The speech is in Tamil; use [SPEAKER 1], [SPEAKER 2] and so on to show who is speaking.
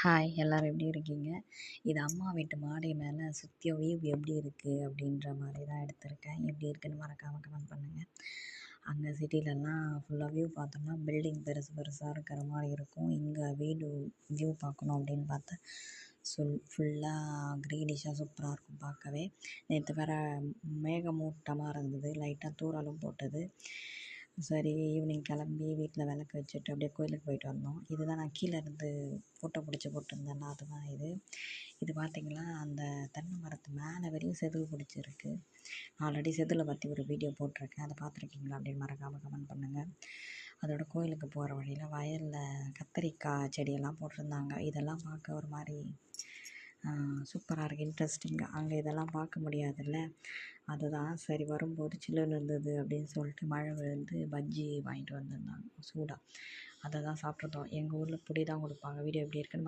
[SPEAKER 1] ஹாய் எல்லோரும் எப்படி இருக்கீங்க? இது அம்மா வீட்டு மாடி மேலே சுத்தி வியூ எப்படி இருக்குது அப்படின்ற மாதிரி தான் எடுத்திருக்கேன். எப்படி இருக்குன்னு மறக்காமல் கமெண்ட் பண்ணுங்கள். அங்கே சிட்டிலலாம் ஃபுல்லாக வியூ பார்த்தோம்னா பில்டிங் பெருசு பெருசாக இருக்கிற மாதிரி இருக்கும். இங்கே வீடு வியூ பார்க்கணும் அப்படின்னு பார்த்தா ஃபுல்லாக க்ரீனிஷாக சூப்பராக இருக்கும் பார்க்கவே. நேற்று வேறு மேகமூட்டமாக இருந்தது, லைட்டாக தூறலும் போட்டது. சரி, ஈவினிங் கிளம்பி வீட்டில் விளக்கு வச்சுட்டு அப்படியே கோயிலுக்கு போயிட்டு வந்தோம். இதுதான் நான் கீழே இருந்து ஃபோட்டோ பிடிச்சி போட்டிருந்தேன்ல, அதுதான் இது. இது பார்த்திங்களா, அந்த தென்னை மரத்து மேலே வரையும் செதில் பிடிச்சிருக்கு. ஆல்ரெடி செதிலை பற்றி ஒரு வீடியோ போட்டிருக்கேன், அதை பார்த்துருக்கீங்களா அப்படின்னு மறக்காமல் கமெண்ட் பண்ணுங்கள். அதோட கோயிலுக்கு போகிற வழியில் வயலில் கத்திரிக்காய் செடியெல்லாம் போட்டிருந்தாங்க. இதெல்லாம் பார்க்க ஒரு மாதிரி சூப்பராக இருக்குது, இன்ட்ரெஸ்டிங்காக. அங்கே இதெல்லாம் பார்க்க முடியாதுல்ல, அதுதான் சரி வரும்போது சில்லுன்னு இருந்தது அப்படின்னு சொல்லிட்டு மழை விழுந்து பஜ்ஜி வாங்கிட்டு வந்திருந்தாங்க சூடாக. அதை தான் சாப்பிட்ருந்தோம். எங்கள் ஊரில் பொடி தான் கொடுப்பாங்க. வீடியோ எப்படி இருக்குன்னு